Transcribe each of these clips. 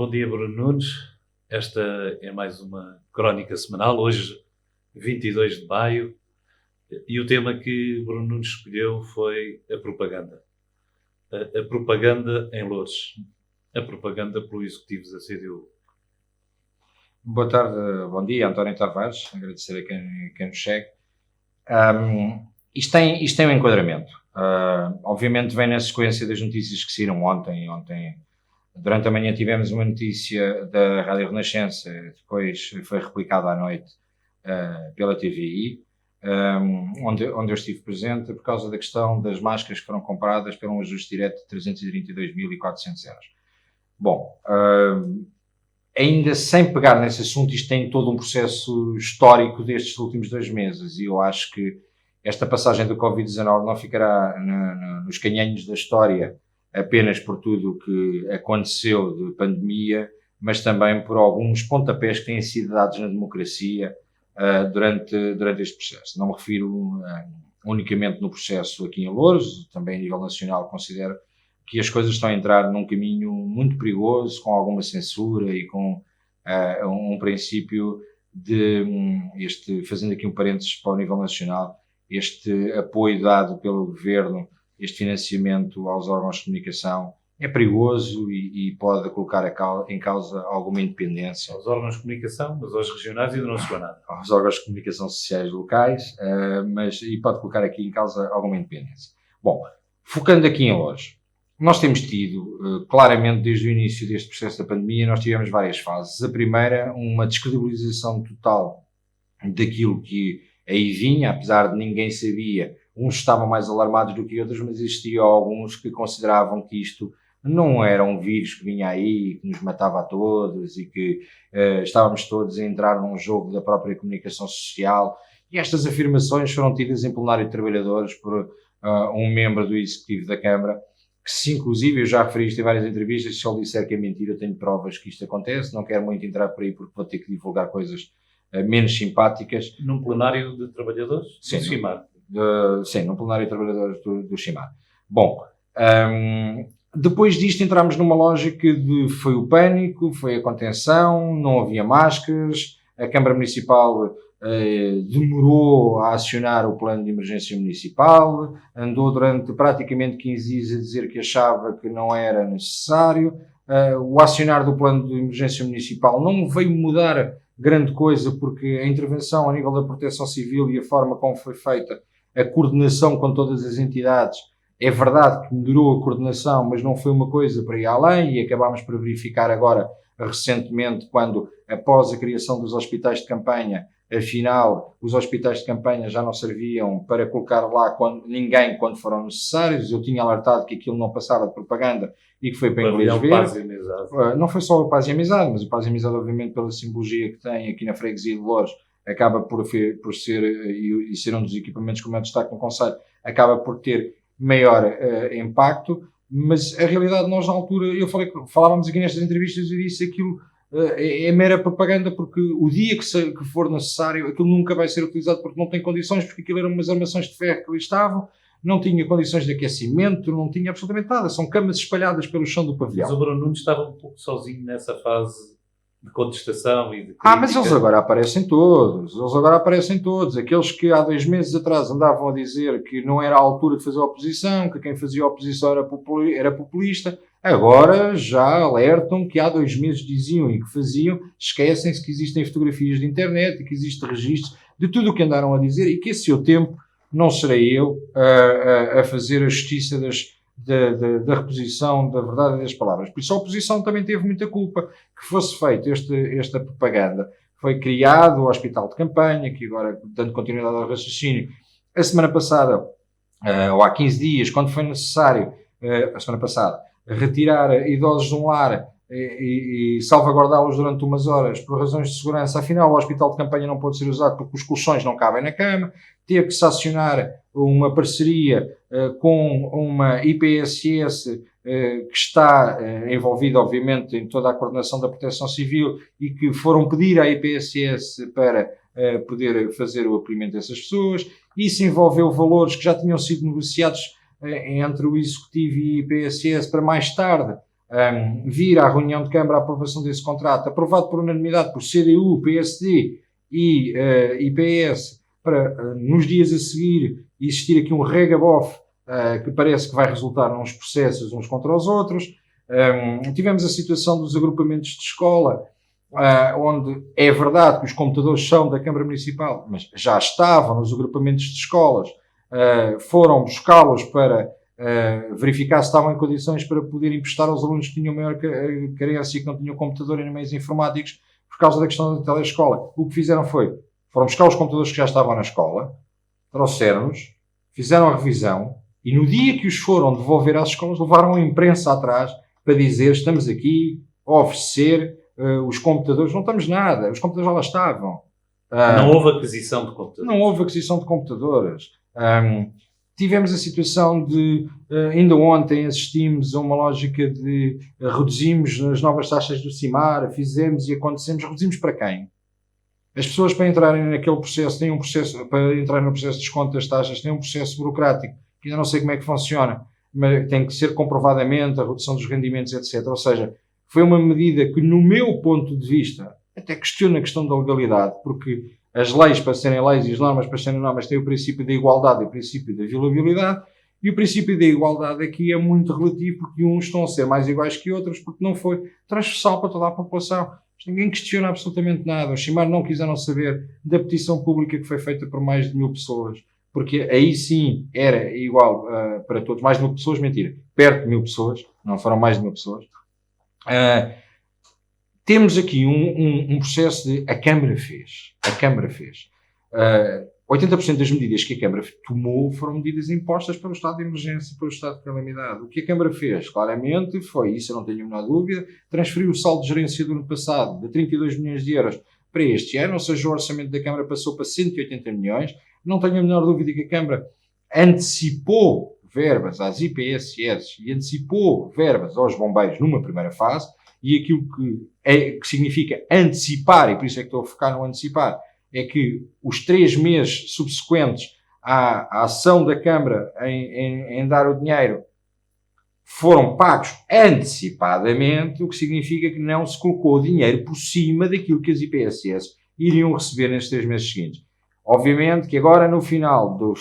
Bom dia, Bruno Nunes. Esta é mais uma crónica semanal, hoje 22 de maio, e o tema que Bruno Nunes escolheu foi a propaganda. A propaganda em Loures. A propaganda pelo Executivo da CDU. Boa tarde, bom dia, António Tavares, agradecer a quem nos segue. Isto tem um enquadramento. Obviamente vem na sequência das notícias que saíram ontem. Durante a manhã tivemos uma notícia da Rádio Renascença, depois foi replicada à noite pela TVI, onde eu estive presente por causa da questão das máscaras que foram compradas pelo um ajuste direto de 332.400 euros. Bom, ainda sem pegar nesse assunto, isto tem todo um processo histórico destes últimos 2 meses e eu acho que esta passagem do Covid-19 não ficará nos canhenhos da história apenas por tudo o que aconteceu de pandemia, mas também por alguns pontapés que têm sido dados na democracia durante este processo. Não me refiro unicamente no processo aqui em Loures, também a nível nacional considero que as coisas estão a entrar num caminho muito perigoso, com alguma censura e com um princípio de, fazendo aqui um parênteses para o nível nacional, este apoio dado pelo governo, este financiamento aos órgãos de comunicação é perigoso e pode colocar em causa alguma independência. Aos órgãos de comunicação, mas aos regionais ainda não chegou a nada. Aos órgãos de comunicação sociais locais, e pode colocar aqui em causa alguma independência. Bom, focando aqui em Loures, nós temos tido, claramente desde o início deste processo da pandemia, nós tivemos várias fases. A primeira, uma descredibilização total daquilo que aí vinha, apesar de ninguém sabia, uns estavam mais alarmados do que outros, mas existiam alguns que consideravam que isto não era um vírus que vinha aí, que nos matava a todos e que estávamos todos a entrar num jogo da própria comunicação social. E estas afirmações foram tidas em plenário de trabalhadores por um membro do Executivo da Câmara, que se inclusive, eu já referi isto em várias entrevistas, se ele disser que é mentira, eu tenho provas que isto acontece, não quero muito entrar por aí porque vou ter que divulgar coisas menos simpáticas. Num plenário de trabalhadores? Sim, do CIMAR. Sim, num plenário de trabalhadores do CIMAR. Bom, depois disto entramos numa lógica de foi o pânico, foi a contenção, não havia máscaras, a Câmara Municipal demorou a acionar o plano de emergência municipal, andou durante praticamente 15 dias a dizer que achava que não era necessário, o acionar do plano de emergência municipal não veio mudar grande coisa porque a intervenção a nível da proteção civil e a forma como foi feita a coordenação com todas as entidades, é verdade que melhorou a coordenação, mas não foi uma coisa para ir além e acabámos por verificar agora recentemente quando após a criação dos hospitais de campanha, afinal, os hospitais de campanha já não serviam para colocar lá ninguém quando foram necessários. Eu tinha alertado que aquilo não passava de propaganda e que foi para inglês ver. Paz e amizade. Não foi só o Paz e Amizade, mas o Paz e Amizade, obviamente, pela simbologia que tem aqui na freguesia de Loures, acaba por ser, e ser um dos equipamentos, como eu destaco no Conselho, acaba por ter maior impacto. Mas a realidade, nós na altura, falávamos aqui nestas entrevistas e disse aquilo é mera propaganda, porque o dia que for necessário, aquilo nunca vai ser utilizado porque não tem condições, porque aquilo eram umas armações de ferro que ali estavam, não tinha condições de aquecimento, não tinha absolutamente nada, são camas espalhadas pelo chão do pavilhão. Mas o Bruno Nunes estava um pouco sozinho nessa fase de contestação e de crítica. Mas eles agora aparecem todos, aqueles que há 2 meses atrás andavam a dizer que não era a altura de fazer oposição, que quem fazia oposição era populista, agora já alertam que há 2 meses diziam e que faziam, esquecem-se que existem fotografias de internet e que existem registros de tudo o que andaram a dizer e que a seu tempo não serei eu a fazer a justiça da reposição da verdade das palavras. Por isso a oposição também teve muita culpa que fosse feita esta propaganda. Foi criado o hospital de campanha, que agora, dando continuidade ao raciocínio, a semana passada, ou há 15 dias, quando foi necessário, a semana passada, retirar idosos de um lar e salvaguardá-los durante umas horas por razões de segurança, afinal o hospital de campanha não pode ser usado porque os colchões não cabem na cama, teve que se acionar uma parceria com uma IPSS que está envolvida obviamente em toda a coordenação da proteção civil e que foram pedir à IPSS para poder fazer o acolhimento dessas pessoas. Isso envolveu valores que já tinham sido negociados entre o Executivo e a IPSS para mais tarde vir à reunião de Câmara a aprovação desse contrato, aprovado por unanimidade por CDU, PSD e PS, para nos dias a seguir existir aqui um regabof que parece que vai resultar nos processos uns contra os outros. Tivemos a situação dos agrupamentos de escola, onde é verdade que os computadores são da Câmara Municipal, mas já estavam nos agrupamentos de escolas, foram buscá-los para verificar se estavam em condições para poder emprestar aos alunos que tinham maior carência e que não tinham computador e meios informáticos por causa da questão da telescola. O que fizeram foram buscar os computadores que já estavam na escola, trouxeram-nos, fizeram a revisão e no dia que os foram devolver às escolas levaram a imprensa atrás para dizer estamos aqui a oferecer os computadores. Não estamos nada, os computadores já lá estavam. Não houve aquisição de computadores. Não houve aquisição de computadores. Tivemos a situação de, ainda ontem assistimos a uma lógica de reduzimos as novas taxas do CIMAR, fizemos e acontecemos, reduzimos para quem? As pessoas para entrarem naquele processo, têm um processo, para entrar no processo de desconto das taxas, têm um processo burocrático, que ainda não sei como é que funciona, mas tem que ser comprovadamente a redução dos rendimentos, etc. Ou seja, foi uma medida que, no meu ponto de vista, até questiono a questão da legalidade, porque as leis para serem leis e as normas para serem normas têm o princípio da igualdade e o princípio da violabilidade, e o princípio da igualdade aqui é muito relativo, porque uns estão a ser mais iguais que outros, porque não foi transversal para toda a população. Ninguém questiona absolutamente nada. Os CIMAR não quiseram saber da petição pública que foi feita por mais de 1000 pessoas, porque aí sim era igual para todos. Mais de 1000 pessoas, mentira, perto de 1000 pessoas, não foram mais de 1000 pessoas. Temos aqui um processo de a Câmara fez. 80% das medidas que a Câmara tomou foram medidas impostas pelo estado de emergência, pelo estado de calamidade. O que a Câmara fez, claramente, foi, isso eu não tenho a menor dúvida, transferiu o saldo de gerência do ano passado de 32 milhões de euros para este ano, ou seja, o orçamento da Câmara passou para 180 milhões. Não tenho a menor dúvida que a Câmara antecipou verbas às IPSS e antecipou verbas aos bombeiros numa primeira fase, e aquilo que significa antecipar, e por isso é que estou a focar no antecipar, é que os 3 meses subsequentes à ação da Câmara em dar o dinheiro foram pagos antecipadamente, o que significa que não se colocou o dinheiro por cima daquilo que as IPSS iriam receber nestes 3 meses seguintes. Obviamente que agora, no final do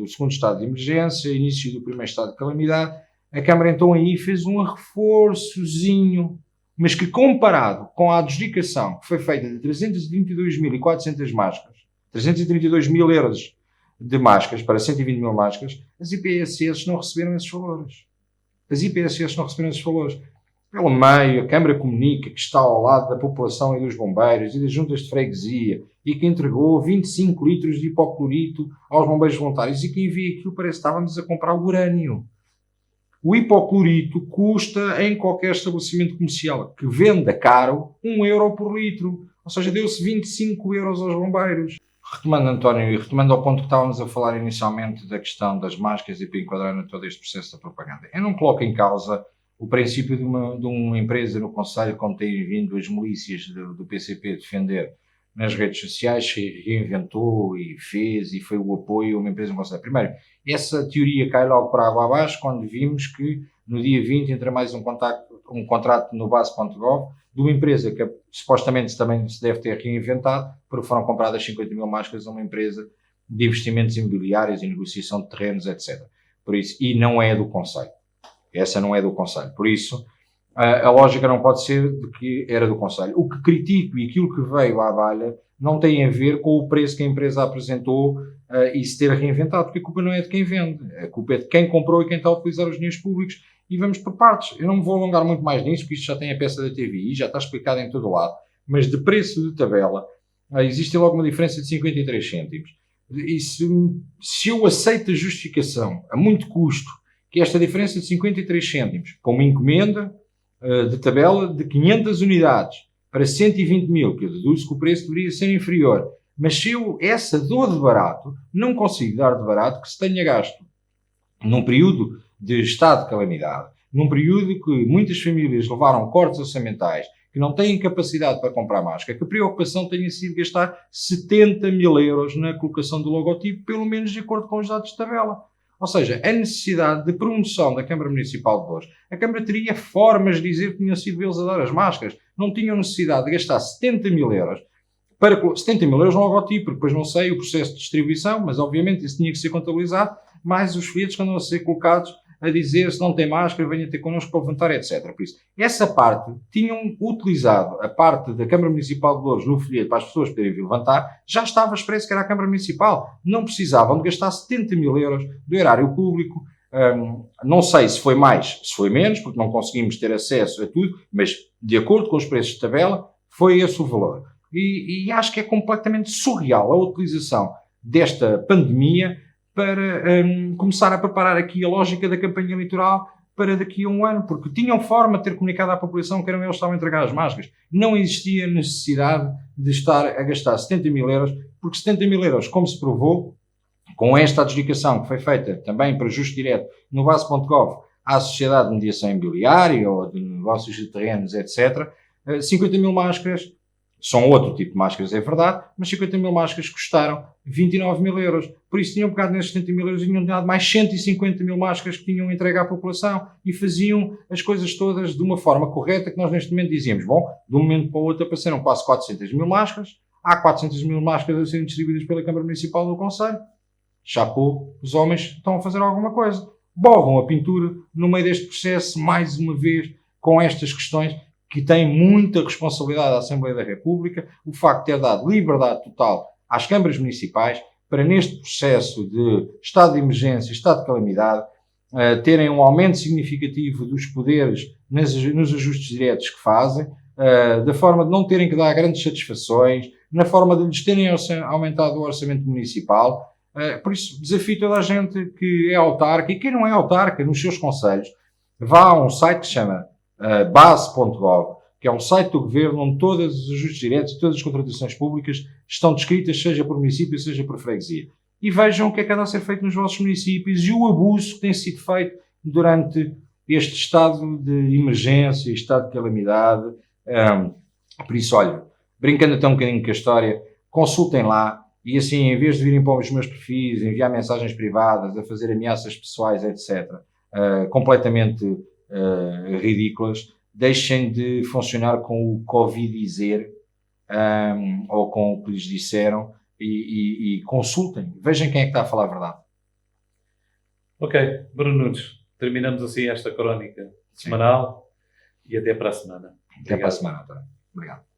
segundo estado de emergência, início do primeiro estado de calamidade, a Câmara então aí fez um reforçozinho, mas que comparado com a adjudicação que foi feita de 332.400 máscaras, 332 mil euros de máscaras para 120 mil máscaras, as IPSS não receberam esses valores. Pelo meio, a Câmara comunica que está ao lado da população e dos bombeiros e das juntas de freguesia e que entregou 25 litros de hipoclorito aos bombeiros voluntários e que envia aquilo, parece que estávamos a comprar urânio. O hipoclorito custa, em qualquer estabelecimento comercial que venda caro, 1 euro por litro. Ou seja, deu-se 25 euros aos bombeiros. Retomando, António, e retomando ao ponto que estávamos a falar inicialmente da questão das máscaras e para enquadrar em todo este processo da propaganda. Eu não coloco em causa o princípio de uma empresa no Conselho, como têm vindo as milícias do PCP defender nas redes sociais, se reinventou e fez e foi o apoio a uma empresa no Conselho. Primeiro, essa teoria cai logo para água abaixo quando vimos que no dia 20 entra mais um contrato no base.gov de uma empresa que supostamente também se deve ter reinventado, porque foram compradas 50 mil máscaras a uma empresa de investimentos imobiliários e negociação de terrenos, etc. Por isso, e não é do Conselho. Essa não é do Conselho. Por isso, a lógica não pode ser de que era do Conselho. O que critico e aquilo que veio à baila não tem a ver com o preço que a empresa apresentou e se ter reinventado, porque a culpa não é de quem vende, a culpa é de quem comprou e quem está a utilizar os dinheiros públicos. E vamos por partes. Eu não me vou alongar muito mais nisso, porque isto já tem a peça da TVI, já está explicado em todo o lado, mas de preço de tabela existe logo uma diferença de 53 cêntimos. E se eu aceito a justificação a muito custo que esta diferença de 53 cêntimos com uma encomenda de tabela de 500 unidades para 120 mil, que eu deduzo que o preço deveria ser inferior, mas se eu essa dou de barato, não consigo dar de barato que se tenha gasto num período de estado de calamidade, num período que muitas famílias levaram cortes orçamentais, que não têm capacidade para comprar máscara, que a preocupação tenha sido gastar 70 mil euros na colocação do logotipo, pelo menos de acordo com os dados de tabela. Ou seja, a necessidade de promoção da Câmara Municipal de Loures. A Câmara teria formas de dizer que tinham sido eles a dar as máscaras. Não tinham necessidade de gastar 70 mil euros para 70 mil euros no logotipo, porque depois não sei o processo de distribuição, mas obviamente isso tinha que ser contabilizado, mais os folhetos que andam a ser colocados a dizer se não tem máscara, venha ter connosco para levantar, etc. Por isso, essa parte, tinham utilizado a parte da Câmara Municipal de Loures no folheto para as pessoas poderem vir levantar, já estava expresso que era a Câmara Municipal. Não precisavam de gastar 70 mil euros do erário público. Não sei se foi mais, se foi menos, porque não conseguimos ter acesso a tudo, mas de acordo com os preços de tabela, foi esse o valor. E acho que é completamente surreal a utilização desta pandemia para começar a preparar aqui a lógica da campanha eleitoral para daqui a um ano, porque tinham forma de ter comunicado à população que eram eles que estavam a entregar as máscaras. Não existia necessidade de estar a gastar 70 mil euros, porque 70 mil euros, como se provou, com esta adjudicação que foi feita também para justo direto no base.gov à Sociedade de Mediação Imobiliária ou de negócios de terrenos, etc., 50 mil máscaras, são outro tipo de máscaras, é verdade, mas 50 mil máscaras custaram 29 mil euros. Por isso tinham pegado nesses 70 mil euros e tinham dado mais 150 mil máscaras que tinham entregue à população e faziam as coisas todas de uma forma correta que nós neste momento dizíamos, bom, de um momento para o outro apareceram quase 400 mil máscaras, há 400 mil máscaras a serem distribuídas pela Câmara Municipal do Conselho. Chapou, os homens estão a fazer alguma coisa. Borram a pintura no meio deste processo, mais uma vez, com estas questões que têm muita responsabilidade da Assembleia da República, o facto de ter dado liberdade total às câmaras municipais para, neste processo de estado de emergência, estado de calamidade, terem um aumento significativo dos poderes nos ajustes diretos que fazem, da forma de não terem que dar grandes satisfações, na forma de lhes terem aumentado o orçamento municipal. Por isso, desafio toda a gente que é autarca e quem não é autarca nos seus concelhos, vá a um site que se chama base.gov, que é um site do governo onde todos os ajustes diretos e todas as contratações públicas estão descritas, seja por município, seja por freguesia. E vejam o que é que anda a ser feito nos vossos municípios e o abuso que tem sido feito durante este estado de emergência, estado de calamidade. Por isso, olha, brincando até um bocadinho com a história, consultem lá e assim, em vez de virem para os meus perfis, enviar mensagens privadas, a fazer ameaças pessoais, etc., completamente ridículas, deixem de funcionar com o Covid-dizer ou com o que lhes disseram e consultem, vejam quem é que está a falar a verdade. Ok, Bruno Nunes, terminamos assim esta crónica semanal e até para a semana. Até para a semana, António. Obrigado.